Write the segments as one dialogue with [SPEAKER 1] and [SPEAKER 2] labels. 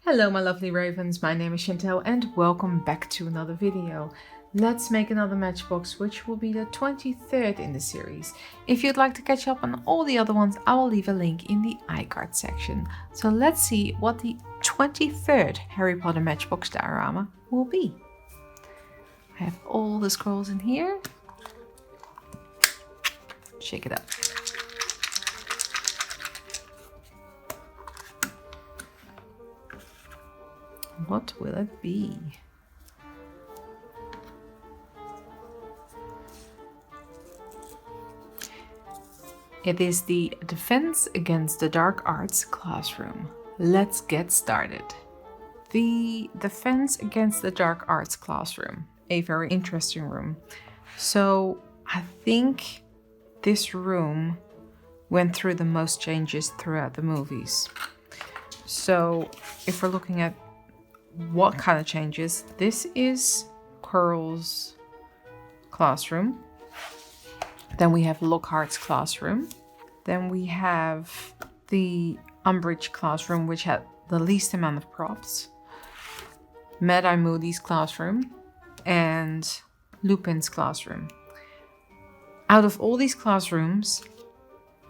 [SPEAKER 1] Hello my lovely ravens, my name is Chantel and welcome back to another video. Let's make another Matchbox, which will be the 23rd in the series. If you'd like to catch up on all the other ones, I will leave a link in the iCard section. So let's see what the 23rd Harry Potter Matchbox Diorama will be. I have all the scrolls in here. Shake it up. What will it be? It is the Defense Against the Dark Arts classroom. Let's get started. The Defense Against the Dark Arts classroom. A very interesting room. So I think this room went through the most changes throughout the movies. So if we're looking at what kind of changes, this is Quirrell's classroom. Then we have Lockhart's classroom. Then we have the Umbridge classroom, which had the least amount of props. Mad-Eye Moody's classroom and Lupin's classroom. Out of all these classrooms,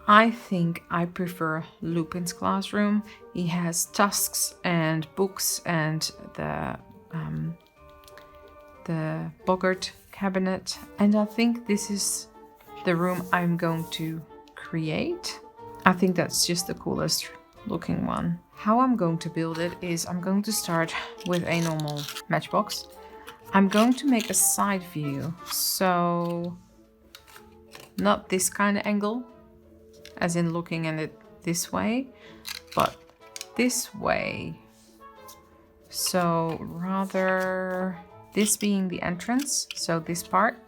[SPEAKER 1] I think I prefer Lupin's classroom. He has tusks and books and the boggart cabinet, and I think this is the room I'm going to create. I think that's just the coolest looking one. How I'm going to build it is I'm going to start with a normal matchbox. I'm going to make a side view, so not this kind of angle, as in looking at it this way, but this way. So rather this being the entrance, so this part,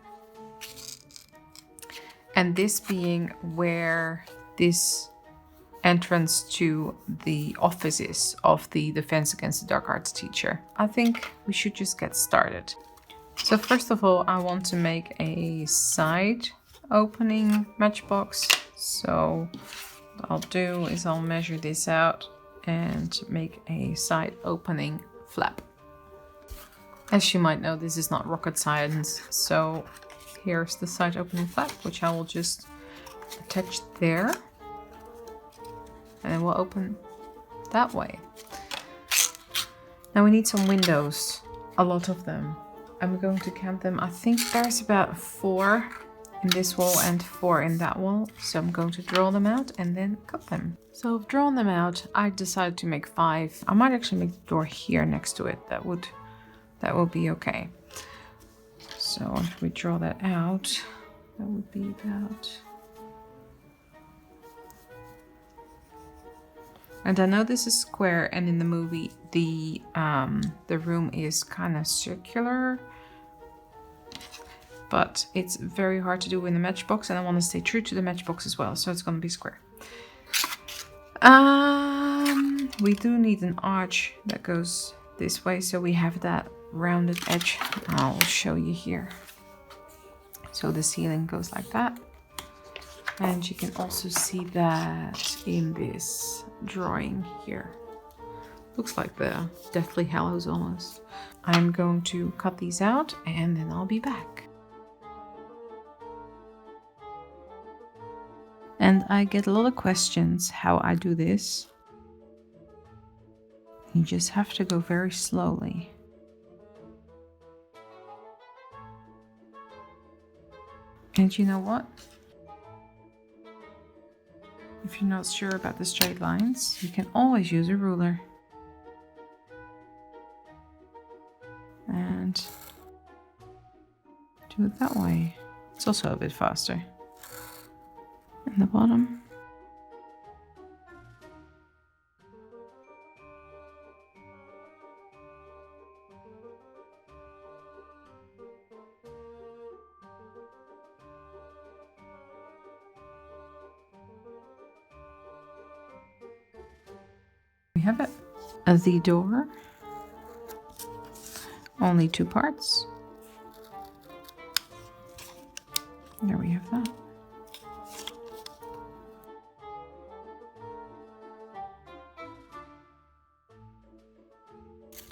[SPEAKER 1] and this being where this entrance to the office is of the Defense Against the Dark Arts teacher. I think we should just get started. So first of all, I want to make a side opening matchbox. So what I'll do is I'll measure this out and make a side opening flap. As you might know, this is not rocket science, so here's the side opening flap, which I will just attach there, and then we'll open that way. Now we need some windows, a lot of them. I'm going to count them. I think there's about 4 in this wall and 4 in that wall, so I'm going to draw them out and then cut them. So I've drawn them out. I decided to make 5. I might actually make the door here next to it. That would be okay. So if we draw that out, that would be about. And I know this is square, and in the movie the room is kind of circular. But it's very hard to do in the matchbox, and I want to stay true to the matchbox as well, so it's going to be square. We do need an arch that goes this way, so we have that rounded edge. I'll show you here. So the ceiling goes like that, and you can also see that in this drawing here. Looks like the Deathly Hallows almost. I'm going to cut these out and then I'll be back. And I get a lot of questions how I do this. You just have to go very slowly. And you know what? If you're not sure about the straight lines, you can always use a ruler. And do it that way. It's also a bit faster. In the bottom. We have it. The door. Only 2 parts. There we have that.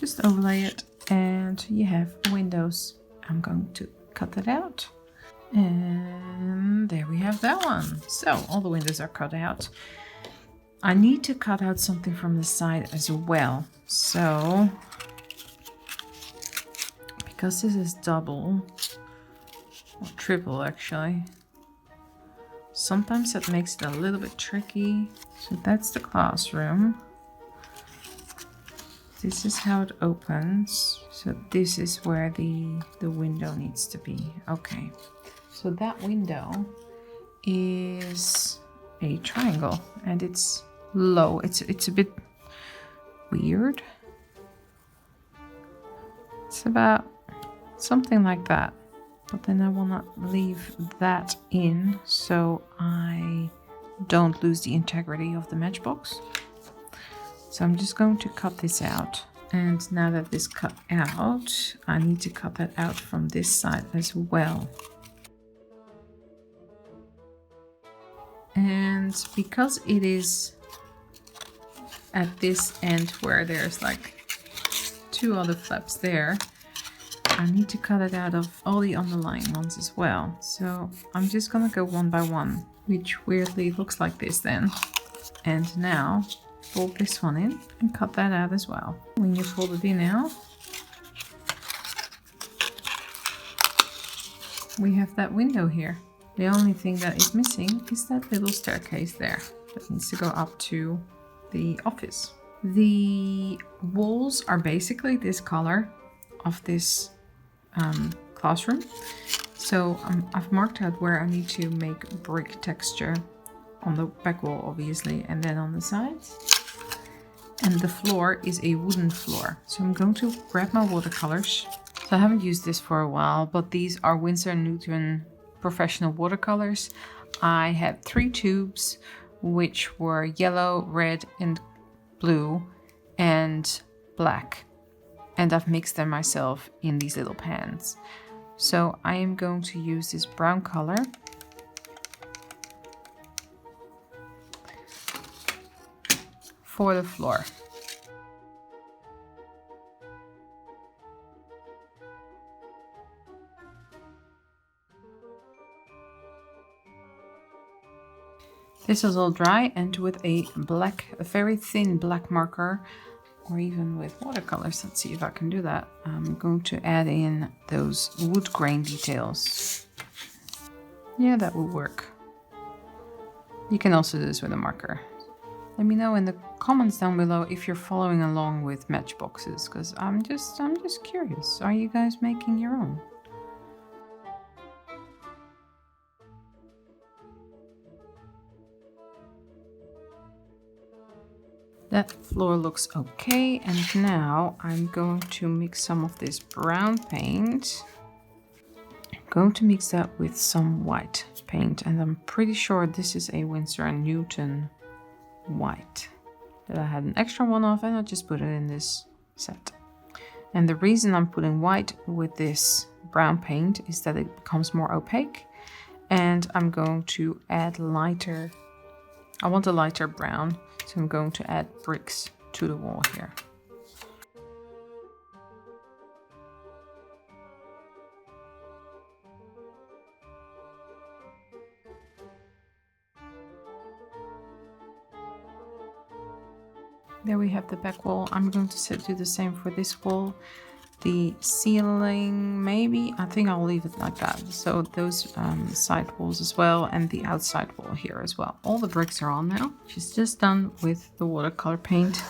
[SPEAKER 1] just overlay it and you have windows. I'm going to cut that out. And there we have that one. So all the windows are cut out. I need to cut out something from the side as well. So, because this is double, or triple actually, sometimes that makes it a little bit tricky. So that's the classroom. This is how it opens. So this is where the window needs to be. Okay. So that window is a triangle and it's low. It's a bit weird. It's about something like that. But then I will not leave that in so I don't lose the integrity of the matchbox. So I'm just going to cut this out. And now that this cut out, I need to cut that out from this side as well. And because it is at this end where there's like 2 other flaps there, I need to cut it out of all the underlying ones as well. So I'm just gonna go one by one, which weirdly looks like this then. And now fold this one in and cut that out as well. When you fold it in now, we have that window here. The only thing that is missing is that little staircase there that needs to go up to the office. The walls are basically this color of this classroom. So I've marked out where I need to make brick texture on the back wall, obviously, and then on the sides. And the floor is a wooden floor. So I'm going to grab my watercolors. So I haven't used this for a while, but these are Winsor & Newton professional watercolors. I had 3 tubes, which were yellow, red, and blue, and black. And I've mixed them myself in these little pans. So I am going to use this brown color. For the floor. This is all dry, and with a very thin black marker, or even with watercolors, let's see if I can do that. I'm going to add in those wood grain details. Yeah, that will work. You can also do this with a marker. Let me know in the comments down below if you're following along with matchboxes, because I'm just curious. Are you guys making your own? That floor looks okay, and now I'm going to mix some of this brown paint. I'm going to mix that with some white paint, and I'm pretty sure this is a Winsor & Newton white that I had an extra one of, and I just put it in this set. And the reason I'm putting white with this brown paint is that it becomes more opaque, and I'm going to add lighter. I want a lighter brown, so I'm going to add bricks to the wall here. There we have the back wall. I'm going to do the same for this wall. The ceiling, maybe, I think I'll leave it like that. So those side walls as well, and the outside wall here as well. All the bricks are on now. She's just done with the watercolor paint.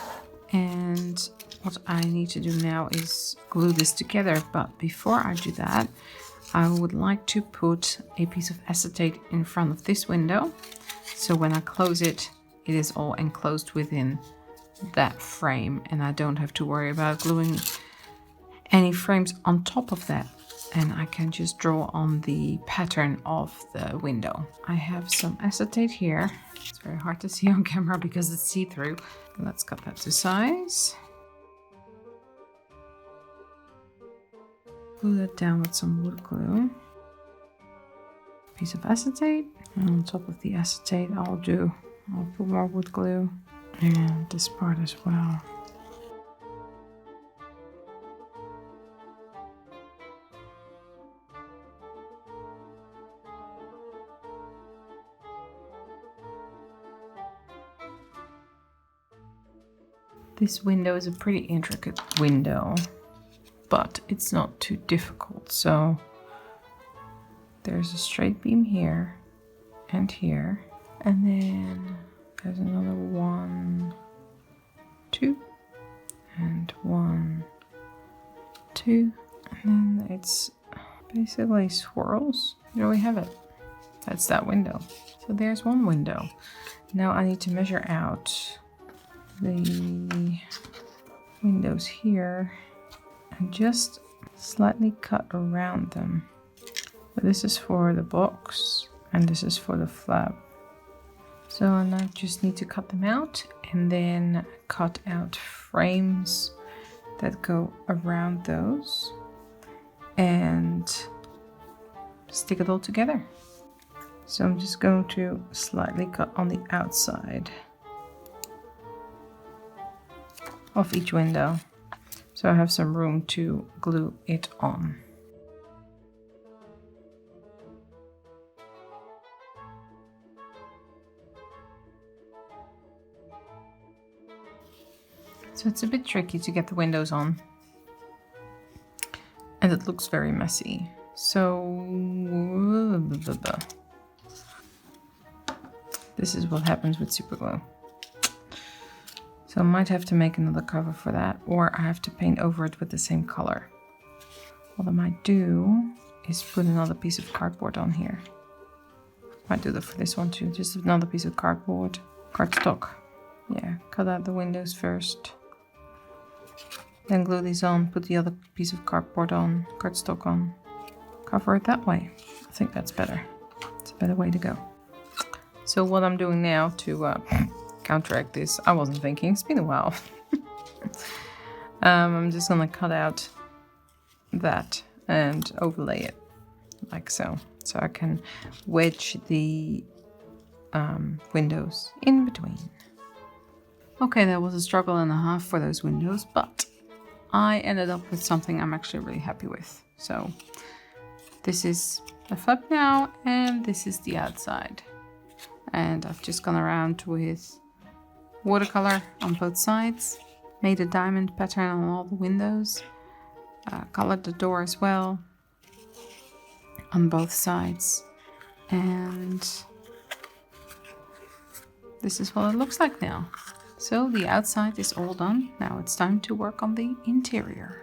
[SPEAKER 1] And what I need to do now is glue this together. But before I do that, I would like to put a piece of acetate in front of this window. So when I close it, it is all enclosed within that frame, and I don't have to worry about gluing any frames on top of that, and I can just draw on the pattern of the window. I have some acetate here. It's very hard to see on camera because it's see-through. Let's cut that to size. Glue that down with some wood glue. Piece of acetate, and on top of the acetate I'll put more wood glue, and this part as well. This window is a pretty intricate window, but it's not too difficult. So there's a straight beam here and here, and then there's another 1, 2, and 1, 2, and then it's basically swirls. There we have it. That's that window. So there's one window. Now I need to measure out the windows here and just slightly cut around them. But this is for the box and this is for the flap. So I just need to cut them out and then cut out frames that go around those and stick it all together. So I'm just going to slightly cut on the outside of each window, so I have some room to glue it on. So it's a bit tricky to get the windows on, and it looks very messy. So this is what happens with super glue. So I might have to make another cover for that, or I have to paint over it with the same color. What I might do is put another piece of cardboard on here. Might do that for this one too, just another piece of cardboard, cardstock. Yeah, cut out the windows first. Then glue these on, put the other piece of cardboard on, cardstock on. Cover it that way. I think that's better. It's a better way to go. So what I'm doing now to counteract this, I wasn't thinking, it's been a while. I'm just gonna cut out that and overlay it like so. So I can wedge the windows in between. Okay, that was a struggle and a half for those windows, but I ended up with something I'm actually really happy with. So this is the flap now, and this is the outside. And I've just gone around with watercolor on both sides, made a diamond pattern on all the windows, colored the door as well on both sides, and this is what it looks like now. So the outside is all done. Now it's time to work on the interior.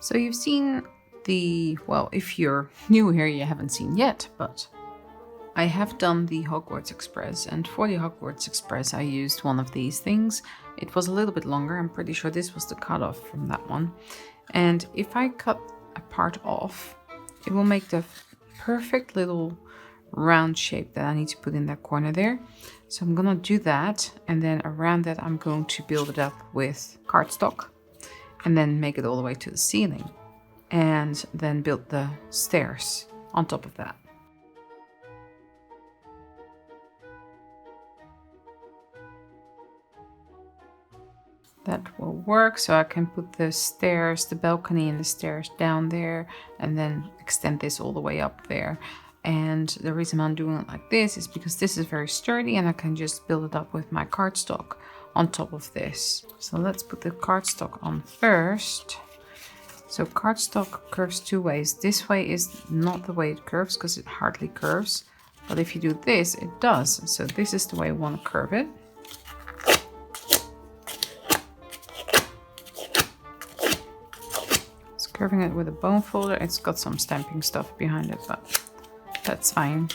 [SPEAKER 1] So you've seen the, well, if you're new here, you haven't seen yet, but I have done the Hogwarts Express, and for the Hogwarts Express I used one of these things. It was a little bit longer, I'm pretty sure this was the cutoff from that one. And if I cut a part off, it will make the perfect little round shape that I need to put in that corner there. So I'm gonna do that, and then around that I'm going to build it up with cardstock and then make it all the way to the ceiling, and then build the stairs on top of that. That will work, so I can put the stairs, the balcony and the stairs down there, and then extend this all the way up there. And the reason I'm doing it like this is because this is very sturdy and I can just build it up with my cardstock on top of this. So let's put the cardstock on first. So cardstock curves two ways. This way is not the way it curves because it hardly curves. But if you do this, it does. So this is the way I want to curve it. It's curving it with a bone folder. It's got some stamping stuff behind it, but that's fine.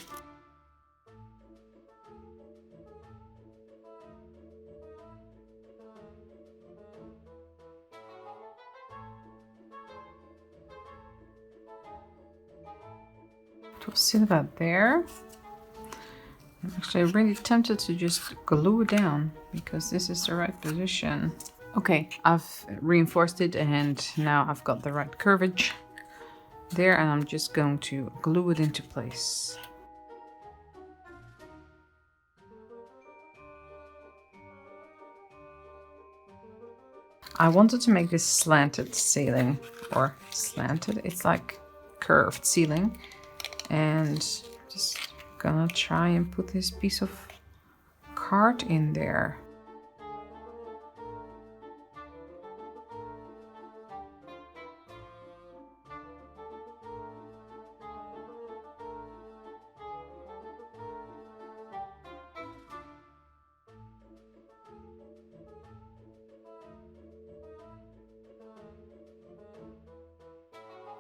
[SPEAKER 1] It will sit about there. I'm actually really tempted to just glue it down because this is the right position. Okay, I've reinforced it and now I've got the right curvage there, and I'm just going to glue it into place. I wanted to make this slanted ceiling, or slanted, it's like curved ceiling, and just gonna try and put this piece of card in there.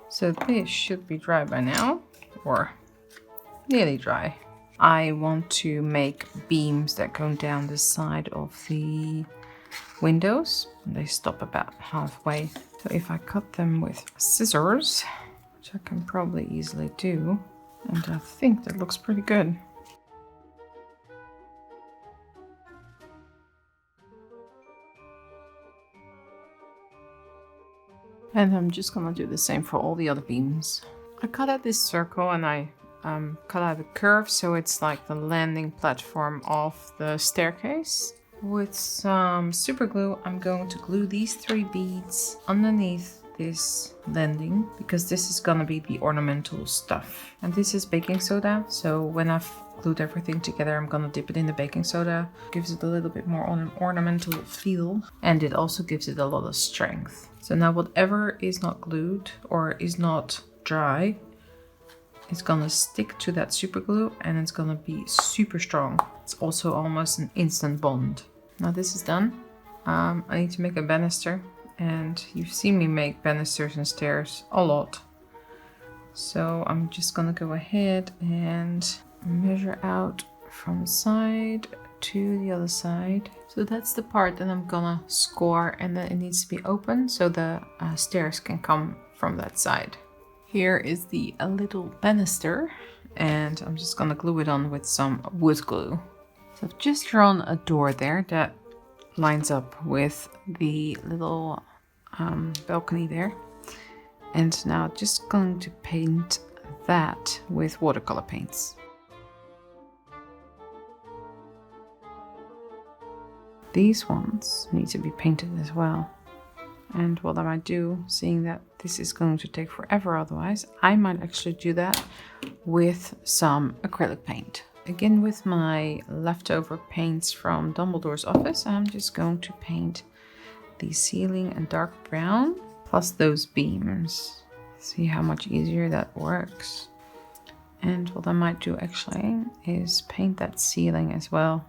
[SPEAKER 1] So this should be dry by now, or nearly dry. I want to make beams that go down the side of the windows. They stop about halfway. So if I cut them with scissors, which I can probably easily do, and I think that looks pretty good. And I'm just gonna do the same for all the other beams. I cut out this circle and I cut out a curve so it's like the landing platform of the staircase. With some super glue, I'm going to glue these 3 beads underneath this landing because this is gonna be the ornamental stuff. And this is baking soda, so when I've glued everything together, I'm gonna dip it in the baking soda. Gives it a little bit more ornamental feel, and it also gives it a lot of strength. So now whatever is not glued or is not dry, it's gonna stick to that super glue and it's gonna be super strong. It's also almost an instant bond. Now this is done. I need to make a banister, and you've seen me make banisters and stairs a lot. So I'm just gonna go ahead and measure out from side to the other side. So that's the part that I'm gonna score, and then it needs to be open so the stairs can come from that side. Here is the little banister, and I'm just gonna glue it on with some wood glue. So I've just drawn a door there that lines up with the little balcony there. And now just going to paint that with watercolor paints. These ones need to be painted as well. And what I might do, seeing that this is going to take forever otherwise, I might actually do that with some acrylic paint. Again, with my leftover paints from Dumbledore's office, I'm just going to paint the ceiling a dark brown, plus those beams. See how much easier that works. And what I might do actually is paint that ceiling as well.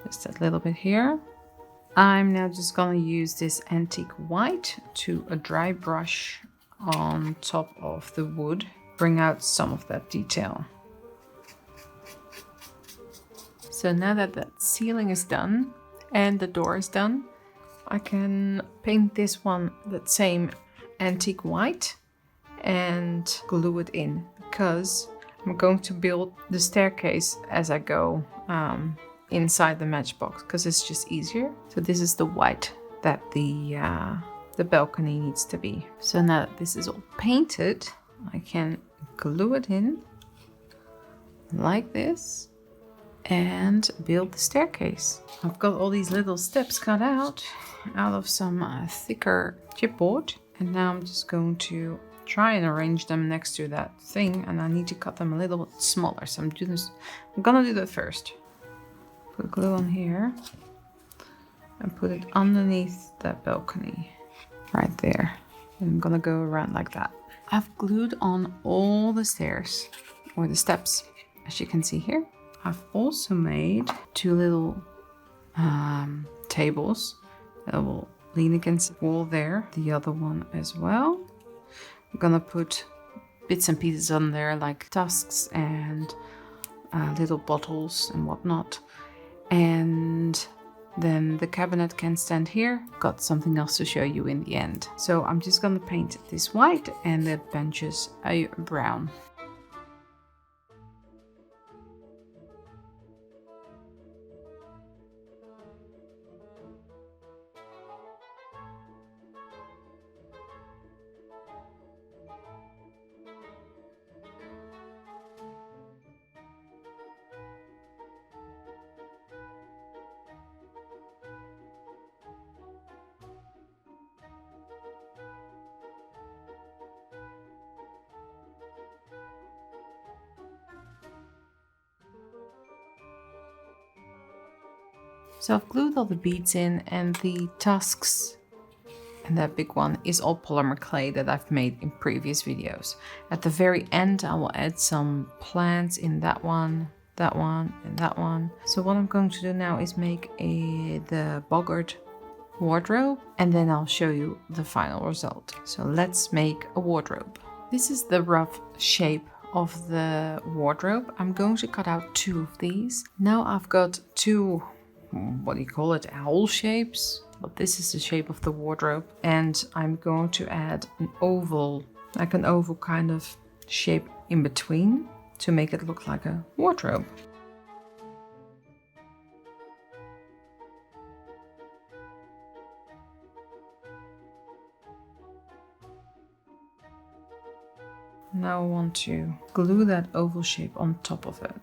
[SPEAKER 1] Just a little bit here. I'm now just gonna use this antique white to a dry brush on top of the wood, bring out some of that detail. So now that that ceiling is done and the door is done, I can paint this one that same antique white and glue it in, because I'm going to build the staircase as I go inside the matchbox, because it's just easier. So this is the white that the balcony needs to be. So now that this is all painted, I can glue it in like this and build the staircase. I've got all these little steps cut out of some thicker chipboard, and now I'm just going to try and arrange them next to that thing, and I need to cut them a little bit smaller. So I'm gonna do that first. Put glue on here and put it underneath that balcony right there. And I'm gonna go around like that. I've glued on all the stairs, or the steps, as you can see here. I've also made 2 little tables that will lean against the wall there. The other one as well. I'm gonna put bits and pieces on there, like tusks and little bottles and whatnot. And then the cabinet can stand here. Got something else to show you in the end. So I'm just gonna paint this white and the benches a brown. So I've glued all the beads in, and the tusks and that big one is all polymer clay that I've made in previous videos. At the very end, I will add some plants in that one, and that one. So what I'm going to do now is make the boggart wardrobe, and then I'll show you the final result. So let's make a wardrobe. This is the rough shape of the wardrobe. I'm going to cut out 2 of these. Now I've got 2, what do you call it, owl shapes? But this is the shape of the wardrobe. And I'm going to add an oval, like an oval kind of shape in between to make it look like a wardrobe. Now I want to glue that oval shape on top of it.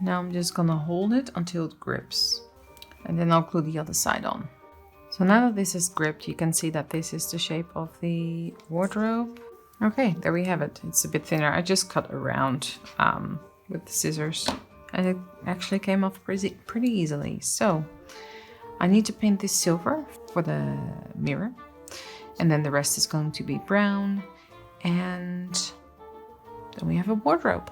[SPEAKER 1] Now I'm just gonna hold it until it grips. And then I'll glue the other side on. So now that this is gripped, you can see that this is the shape of the wardrobe. Okay, there we have it. It's a bit thinner. I just cut around with the scissors. And it actually came off pretty easily. So I need to paint this silver for the mirror. And then the rest is going to be brown. And then we have a wardrobe.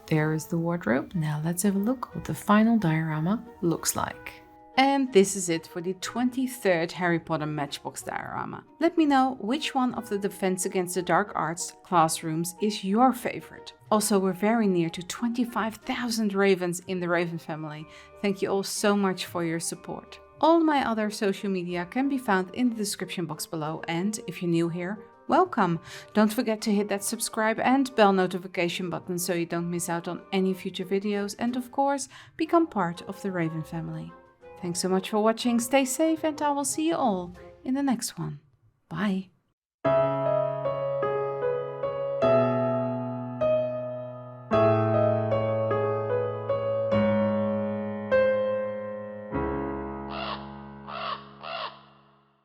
[SPEAKER 1] There is the wardrobe. Now let's have a look what the final diorama looks like. And this is it for the 23rd Harry Potter Matchbox Diorama. Let me know which one of the Defense Against the Dark Arts classrooms is your favorite. Also, we're very near to 25,000 ravens in the Raven family. Thank you all so much for your support. All my other social media can be found in the description box below, and if you're new here, welcome! Don't forget to hit that subscribe and bell notification button so you don't miss out on any future videos, and of course, become part of the Raven family. Thanks so much for watching, stay safe, and I will see you all in the next one. Bye!